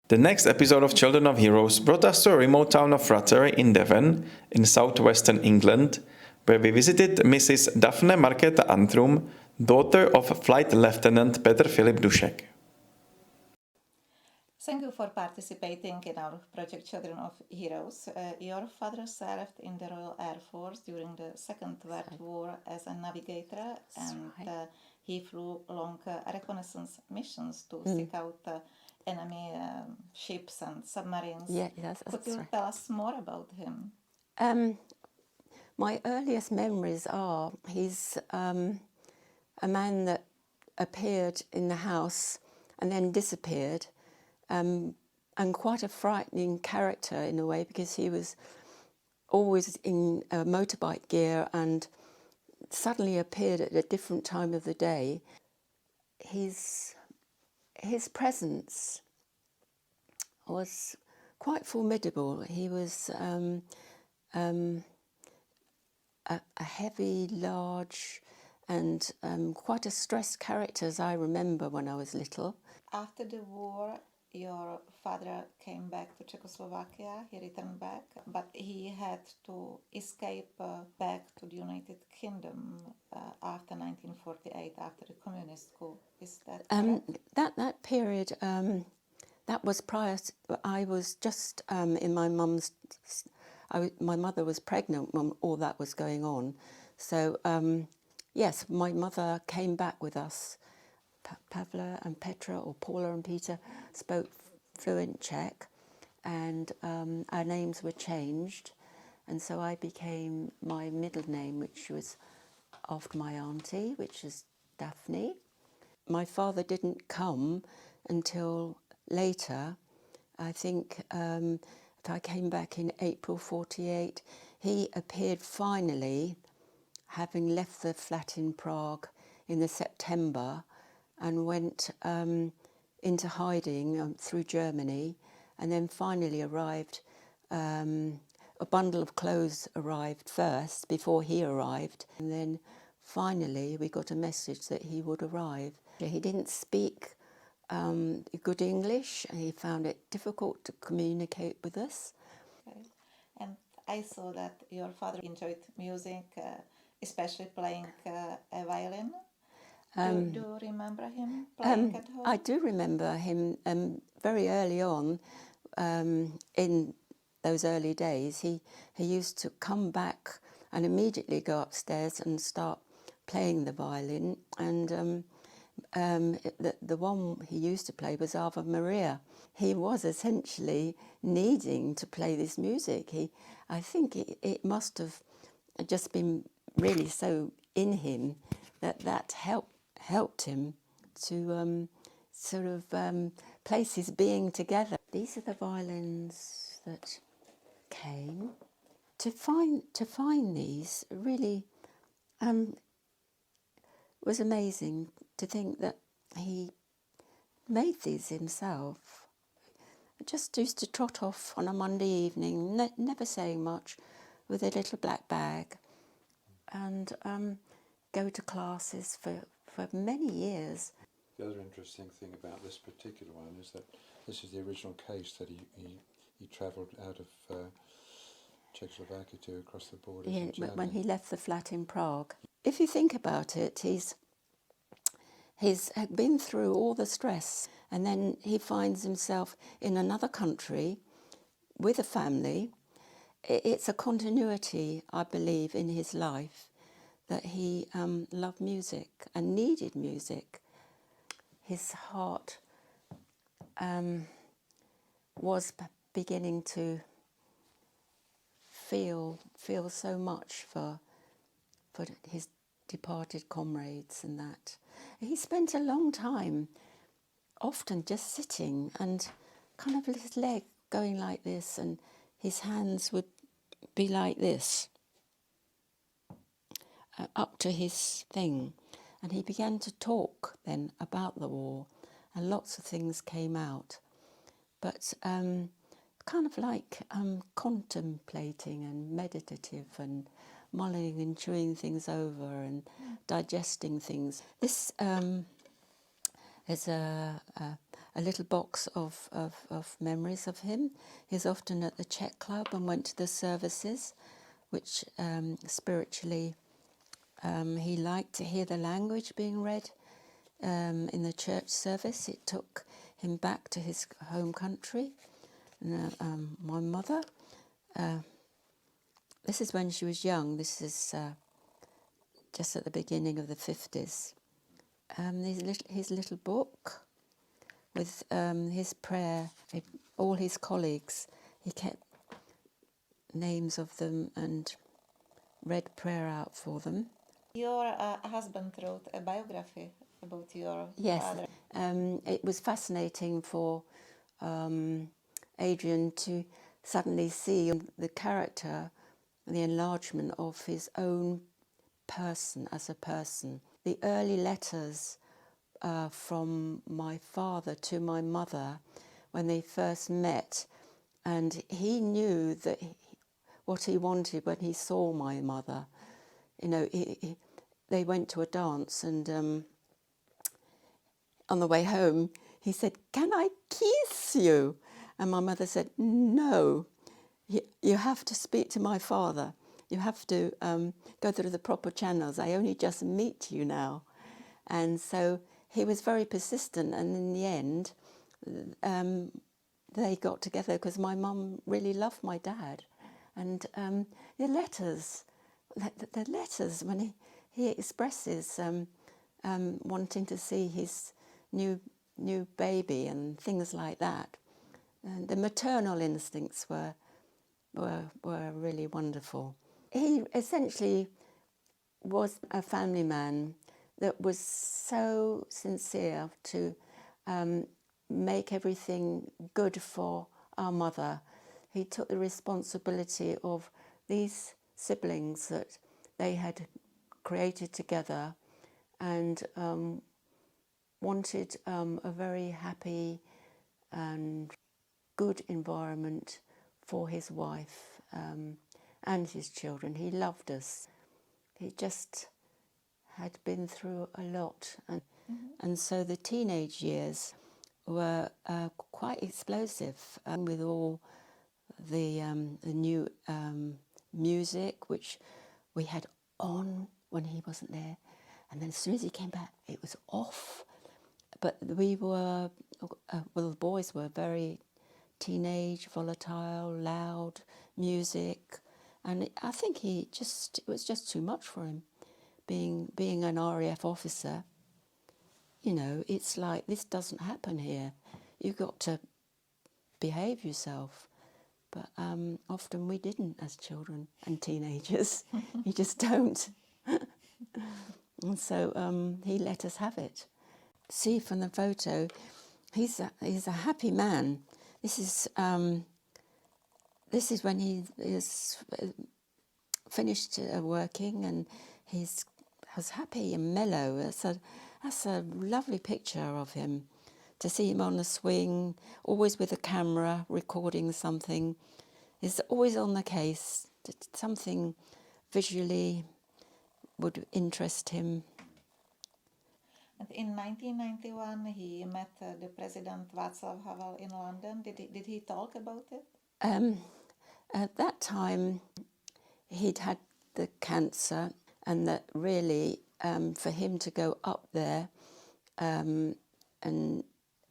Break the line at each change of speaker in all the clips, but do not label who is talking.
The next episode of Children of Heroes brought us to a remote town of Frattery in Devon, in southwestern England, where we visited Mrs. Daphne Markéta Antrum, daughter of Flight Lieutenant Petr Filip Dušek.
Thank you for participating in our project Children of Heroes. Your father served in the Royal Air Force during the Second World War as a navigator, and he flew long reconnaissance missions to seek out enemy ships and submarines. Could you tell us more about him?
My earliest memories are he's a man that appeared in the house and then disappeared, and quite a frightening character in a way, because he was always in motorbike gear and suddenly appeared at a different time of the day. His presence was quite formidable. He was a heavy, large, and quite a stressed character, as I remember when I was little.
After the war, your father came back to Czechoslovakia. He returned back, but he had to escape back to the United Kingdom after 1948, after the communist coup. Is that correct?
That period, that was prior to, I was just in my mum's, my mother was pregnant when all that was going on. So, yes, my mother came back with us. Pavla and Petra, or Paula and Peter, spoke fluent Czech, and our names were changed, and so I became my middle name, which was after my auntie, which is Daphne. My father didn't come until later. I think I came back in April 48. He appeared finally, having left the flat in Prague in the September, and went into hiding through Germany, and then finally arrived. A bundle of clothes arrived first before he arrived, and then finally we got a message that he would arrive. He didn't speak good English, and he found it difficult to communicate with us.
Okay. And I saw that your father enjoyed music, especially playing a violin. Do you remember him playing at home?
I do remember him very early on, in those early days. He used to come back and immediately go upstairs and start playing the violin. And the one he used to play was Ave Maria. He was essentially needing to play this music. I think it must have just been really so in him that helped him to sort of place his being together. These are the violins that came. To find these really was amazing, to think that he made these himself. I just used to trot off on a Monday evening, never saying much, with a little black bag, and go to classes for many years.
The other interesting thing about this particular one is that this is the original case that he travelled out of Czechoslovakia to across the border.
Yeah, when he left the flat in Prague. If you think about it, he's been through all the stress, and then he finds himself in another country with a family. It's a continuity, I believe, in his life, that he loved music and needed music. His heart was beginning to feel so much for for his departed comrades and that. He spent a long time often just sitting and kind of his leg going like this and his hands would be like this up to his thing. And he began to talk then about the war and lots of things came out. But kind of like contemplating and meditative and mulling and chewing things over and digesting things. This is a little box of memories of him. He's often at the Czech Club and went to the services, which spiritually he liked to hear the language being read in the church service. It took him back to his home country. My mother, this is when she was young. This is just at the beginning of the 50s. His little book with his prayer, all his colleagues, he kept names of them and read prayer out for them.
Your husband wrote a biography about your father.
Yes, it was fascinating for Adrian to suddenly see the character, the enlargement of his own person as a person. The early letters from my father to my mother when they first met, and he knew that what he wanted when he saw my mother. You know, they went to a dance and on the way home he said, "Can I kiss you?" And my mother said, "No, you have to speak to my father. You have to go through the proper channels. I only just meet you now." And so he was very persistent, and in the end they got together because my mum really loved my dad. And the letters when he expresses wanting to see his new baby and things like that. And the maternal instincts were really wonderful. He essentially was a family man that was so sincere to make everything good for our mother. He took the responsibility of these siblings that they had created together and wanted a very happy and good environment for his wife and his children. He loved us. He just had been through a lot. And so the teenage years were quite explosive with all the new music, which we had on when he wasn't there. And then as soon as he came back, it was off. But we were, the boys were very teenage, volatile, loud music. And I think it was just too much for him. Being an RAF officer, you know, it's like, this doesn't happen here. You've got to behave yourself. But often we didn't as children and teenagers. You just don't. And so he let us have it. See from the photo, he's a happy man. This is when he is finished working and he's happy and mellow. That's a lovely picture of him. To see him on the swing, always with a camera, recording something. He's always on the case. Something visually would interest him.
And in 1991, he met the President Václav Havel in London. Did he talk about it?
At that time, he'd had the cancer, and that really, for him to go up there, and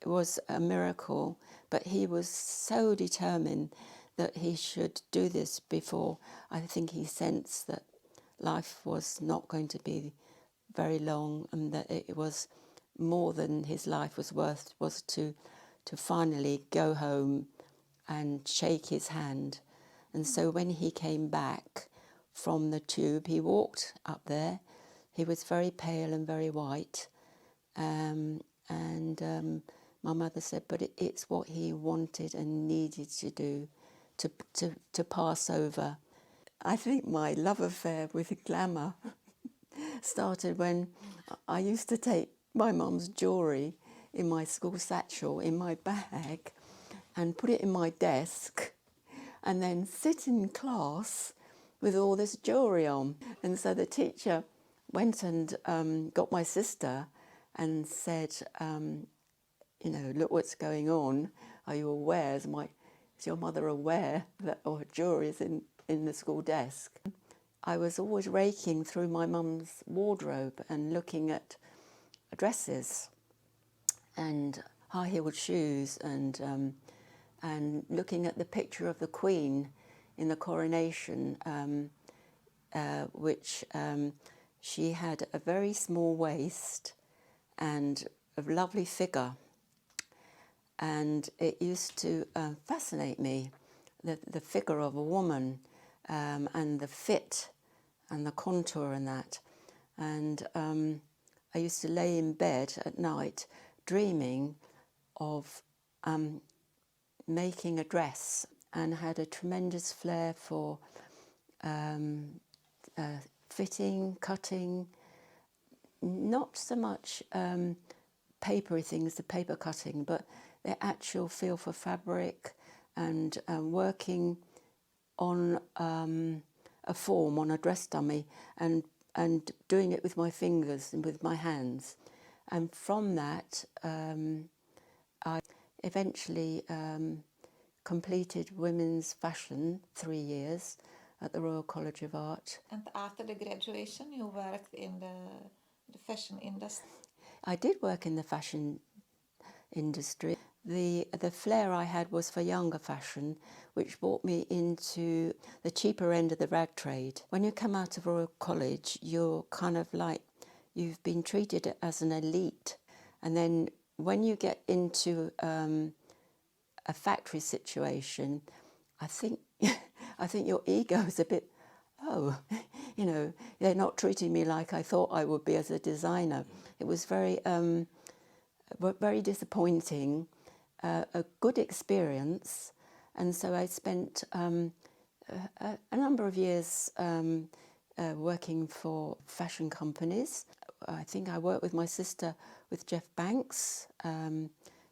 it was a miracle. But he was so determined that he should do this before. I think he sensed that life was not going to be very long, and that it was more than his life was worth, was to finally go home and shake his hand. And so when he came back from the tube. He walked up there. He was very pale and very white. My mother said, but it's what he wanted and needed to do to pass over. I think my love affair with glamour started when I used to take my mum's jewellery in my school satchel, in my bag, and put it in my desk, and then sit in class with all this jewellery on. And so the teacher went and got my sister and said, look what's going on. Are you aware? Is your mother aware that her jewellery is in the school desk? I was always raking through my mum's wardrobe and looking at dresses and high-heeled shoes and looking at the picture of the Queen in the coronation, which she had a very small waist and a lovely figure. And it used to fascinate me, the figure of a woman and the fit and the contour and that. And I used to lay in bed at night dreaming of making a dress, and had a tremendous flair for fitting, cutting, not so much papery things, the paper cutting, but the actual feel for fabric and working on a form, on a dress dummy, and doing it with my fingers and with my hands. And from that, I eventually completed women's fashion, 3 years, at the Royal College of Art.
And after the graduation, you worked in the fashion industry?
I did work in the fashion industry. The flair I had was for younger fashion, which brought me into the cheaper end of the rag trade. When you come out of Royal College, you're kind of like, you've been treated as an elite. And then when you get into a factory situation, I think your ego is a bit, they're not treating me like I thought I would be as a designer. It was very disappointing, a good experience. And so I spent a number of years working for fashion companies. I think I worked with my sister with Jeff Banks,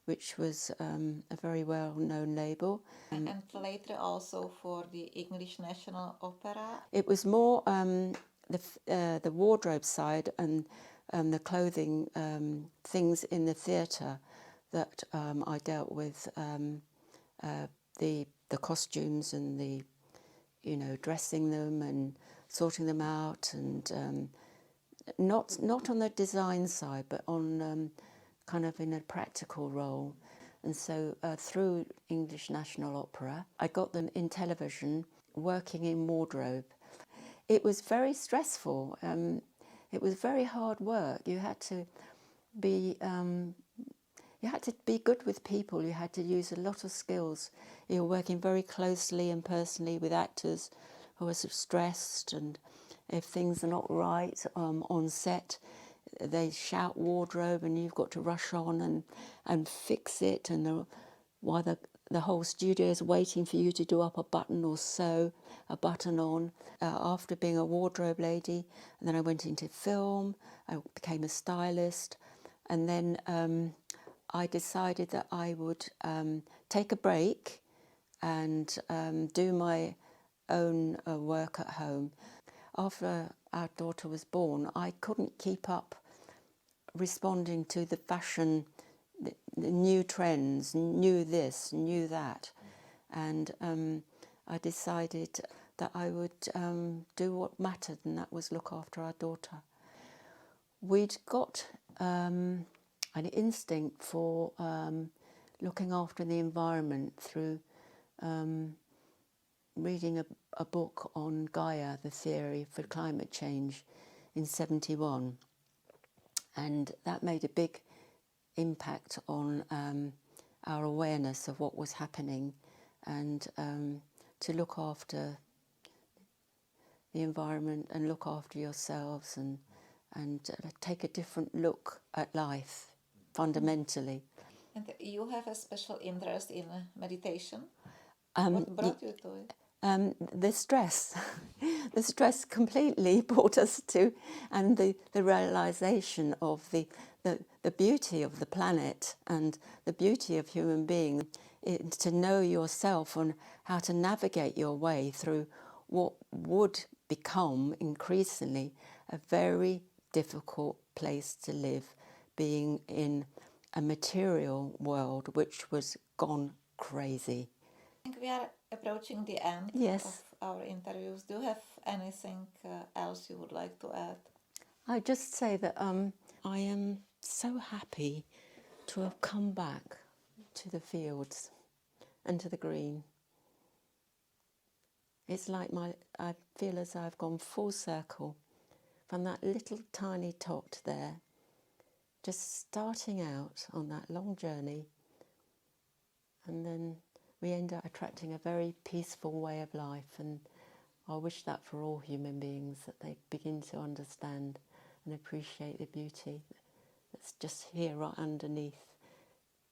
which was a very well-known label.
And later also for the English National Opera.
It was more the wardrobe side and the clothing things in the theatre that I dealt with, the costumes and the, dressing them and sorting them out, and not on the design side, but on kind of in a practical role. And so through English National Opera, I got them in television, working in wardrobe. It was very stressful. It was very hard work. You had to be good with people. You had to use a lot of skills. You were working very closely and personally with actors who were sort of stressed, and if things are not right on set, they shout wardrobe, and you've got to rush on and fix it, and while the whole studio is waiting for you to do up a button or sew a button on. After being a wardrobe lady, and then I went into film, I became a stylist, and then I decided that I would take a break and do my own work at home. After our daughter was born, I couldn't keep up responding to the fashion, the new trends, new this, new that. And I decided that I would do what mattered, and that was look after our daughter. We'd got an instinct for looking after the environment through reading a book on Gaia, the theory for climate change, in 1971. And that made a big impact on our awareness of what was happening, and to look after the environment and look after yourselves and take a different look at life fundamentally.
And you have a special interest in meditation. What brought you to it?
The stress. The stress completely brought us to, and the realisation of the beauty of the planet and the beauty of human beings, to know yourself and how to navigate your way through what would become increasingly a very difficult place to live, being in a material world which was gone crazy.
I think we are approaching the end of our interviews. Do you have anything else you would like to add?
I just say that I am so happy to have come back to the fields and to the green. It's like I feel as I've gone full circle from that little tiny tot there, just starting out on that long journey, and then we end up attracting a very peaceful way of life, and I wish that for all human beings, that they begin to understand and appreciate the beauty that's just here right underneath,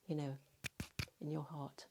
in your heart.